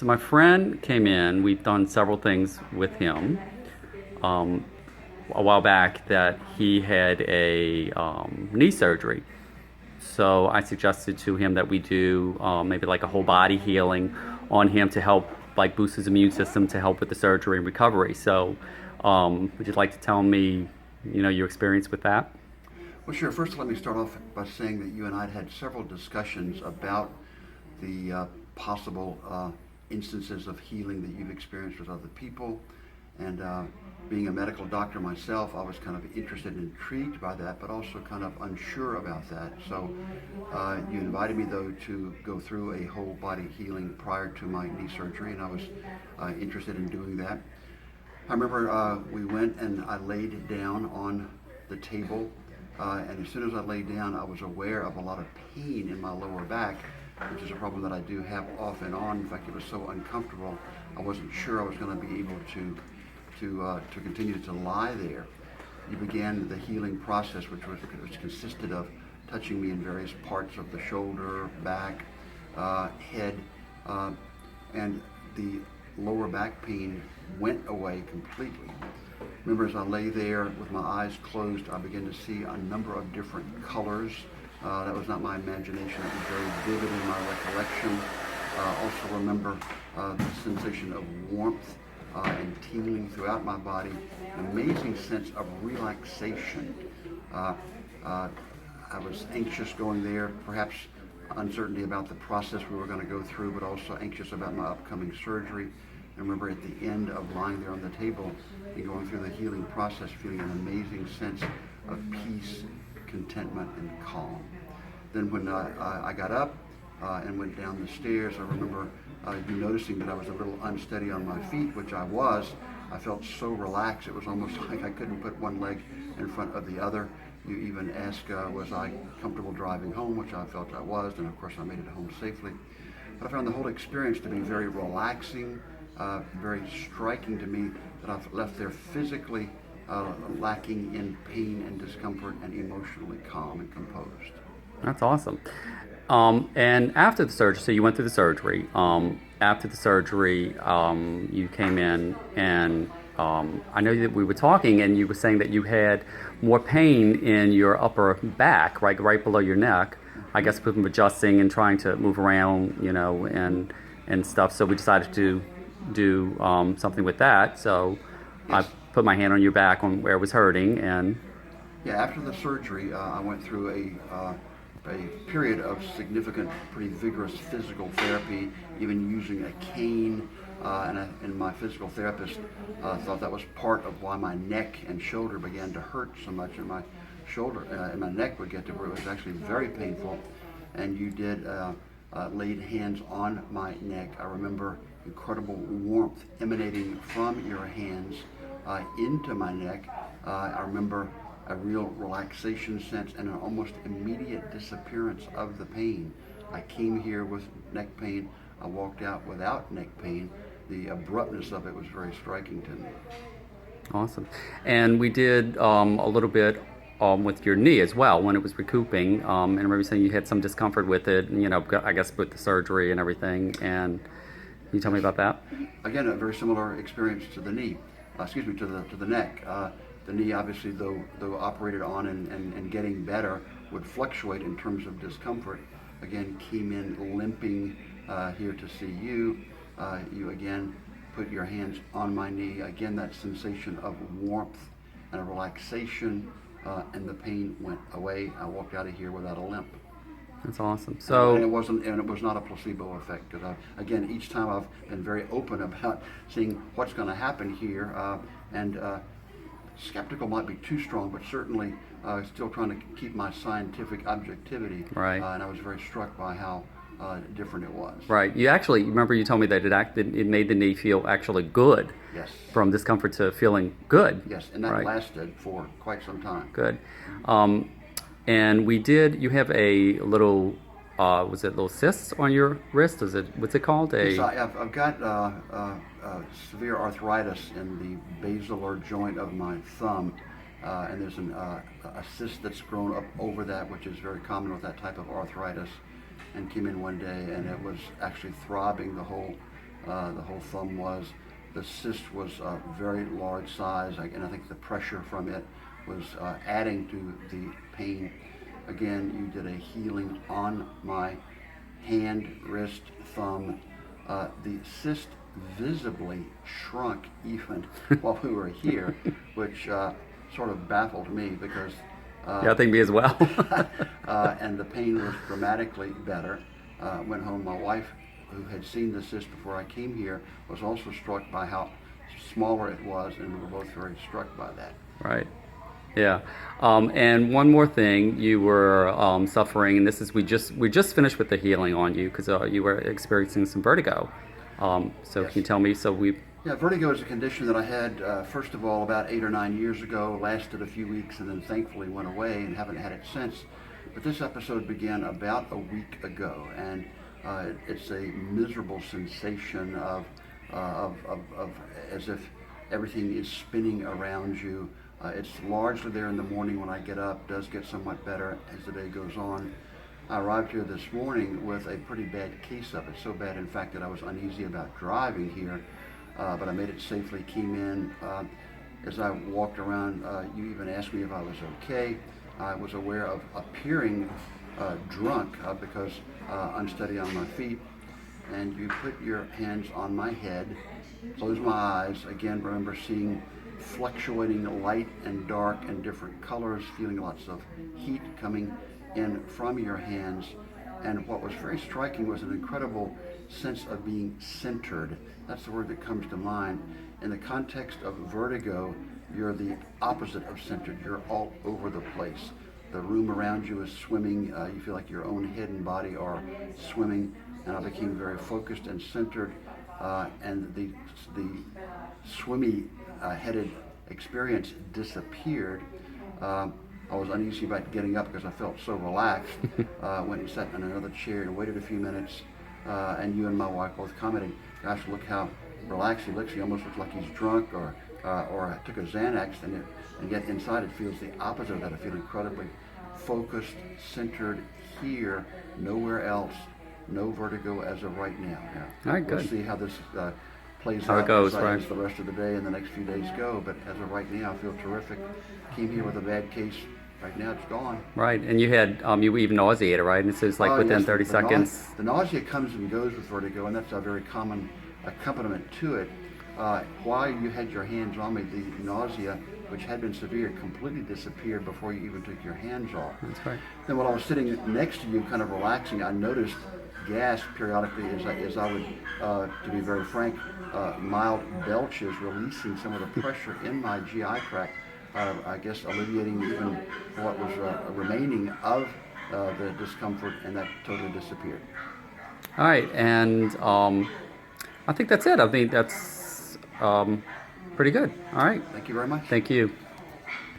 So my friend came in. We've done several things with him. Um, a while back that he had a knee surgery. So I suggested to him that we do maybe like a whole body healing on him to help like boost his immune system to help with the surgery and recovery. So would you like to tell me, your experience with that? Well, sure. First, let me start off by saying that you and I had several discussions about the possible instances of healing that you've experienced with other people. And being a medical doctor myself, I was kind of interested and intrigued by that, but also kind of unsure about that. So you invited me, though, to go through a whole body healing prior to my knee surgery, and I was interested in doing that. I remember we went and I laid down on the table, and as soon as I laid down, I was aware of a lot of pain in my lower back, which is a problem that I do have off and on. In fact, it was so uncomfortable, I wasn't sure I was going to be able to continue to lie there. You began the healing process, which consisted of touching me in various parts of the shoulder, back, head, and the lower back pain went away completely. Remember, as I lay there with my eyes closed, I began to see a number of different colors. That was not my imagination. It was very vivid in my recollection. Also remember the sensation of warmth and tingling throughout my body, an amazing sense of relaxation. I was anxious going there, perhaps uncertainty about the process we were going to go through, but also anxious about my upcoming surgery. And remember, at the end of lying there on the table and going through the healing process, feeling an amazing sense of peace, contentment, and calm. Then when I got up and went down the stairs, I remember you noticing that I was a little unsteady on my feet, which I was. I felt so relaxed, it was almost like I couldn't put one leg in front of the other. You even asked, was I comfortable driving home, which I felt I was, and of course I made it home safely. But I found the whole experience to be very relaxing, very striking to me, that I've left there physically lacking in pain and discomfort and emotionally calm and composed. That's awesome. And after the surgery, so you went through the surgery. After the surgery, you came in, and I know that we were talking, and you were saying that you had more pain in your upper back, right below your neck. I guess from adjusting and trying to move around, and stuff. So we decided to do something with that. So I Yes. put my hand on your back on where it was hurting, and Yeah, after the surgery, I went through a period of significant, pretty vigorous physical therapy, even using a cane. And my physical therapist thought that was part of why my neck and shoulder began to hurt so much, and my shoulder and my neck would get to where it was actually very painful. And you did laid hands on my neck. I remember incredible warmth emanating from your hands into my neck. I remember a real relaxation sense and an almost immediate disappearance of the pain. I came here with neck pain. I walked out without neck pain. The abruptness of it was very striking to me. awesome. And we did a little bit with your knee as well when it was recouping. And I remember you saying you had some discomfort with it, I guess with the surgery and everything. And can you tell me about that? Again, a very similar experience to the knee. To the neck. The knee, obviously, though operated on and getting better, would fluctuate in terms of discomfort. Again, came in limping here to see you. You again put your hands on my knee. Again, that sensation of warmth and a relaxation, and the pain went away. I walked out of here without a limp. That's awesome. And So, it was not a placebo effect. Because again, each time I've been very open about seeing what's going to happen here, and skeptical might be too strong, but certainly still trying to keep my scientific objectivity. right. And I was very struck by how different it was. Right. You actually remember you told me that it made the knee feel actually good Yes. from discomfort to feeling good. Yes, and that Right. lasted for quite some time. Good. And you have a little, was it little cysts on your wrist? What's it called? Yes, I've got severe arthritis in the basilar joint of my thumb, and there's a cyst that's grown up over that, which is very common with that type of arthritis, and came in one day and it was actually throbbing the whole The whole thumb was. The cyst was very large size, and I think the pressure from it was adding to the pain. Again, you did a healing on my hand, wrist, thumb. The cyst visibly shrunk even while we were here, which sort of baffled me because Yeah, I think me as well. and the pain was dramatically better. Went home. My wife, who had seen the cyst before I came here, was also struck by how smaller it was, and we were both very struck by that. Right. Yeah. And one more thing, you were suffering, and this is we just finished with the healing on you because you were experiencing some vertigo. So Yes. can you tell me? So we. Yeah, vertigo is a condition that I had, first of all, about 8 or 9 years ago, lasted a few weeks, and then thankfully went away and haven't had it since. But this episode began about a week ago, and it's a miserable sensation of as if everything is spinning around you. It's largely there in the morning when I get up, does get somewhat better as the day goes on. I arrived here this morning with a pretty bad case of it, so bad in fact that I was uneasy about driving here, but I made it safely, came in. As I walked around, you even asked me if I was okay. I was aware of appearing drunk because unsteady on my feet, and you put your hands on my head, closed my eyes, again remember seeing fluctuating light and dark and different colors, feeling lots of heat coming in from your hands. And what was very striking was an incredible sense of being centered. That's the word that comes to mind. In the context of vertigo, you're the opposite of centered. You're all over the place. The room around you is swimming. You feel like your own head and body are swimming. And I became very focused and centered. And the swimmy headed experience disappeared. I was uneasy about getting up because I felt so relaxed. Went and sat in another chair and waited a few minutes. And you and my wife both commenting, "Gosh, look how relaxed he looks. He almost looks like he's drunk, or I took a Xanax." And yet inside it feels the opposite of that. I feel incredibly focused, centered here, nowhere else. No vertigo as of right now. Yeah. All right, We'll good. see how this plays How it out goes, as, right. as the rest of the day and the next few days go. But as of right now, I feel terrific. Came here with a bad case. Right now, it's gone. Right, and you had you were even nauseated, right? And this is like Oh, within yes, 30 seconds. The nausea comes and goes with vertigo, and that's a very common accompaniment to it. While you had your hands on me, the nausea, which had been severe, completely disappeared before you even took your hands off. That's right. Then while I was sitting next to you, kind of relaxing, I noticed gas periodically as I would, to be very frank, mild belches, releasing some of the pressure in my GI tract. I guess alleviating even what was remaining of the discomfort, and that totally disappeared. All right, and I think that's it. I think that's pretty good. All right. Thank you very much. Thank you.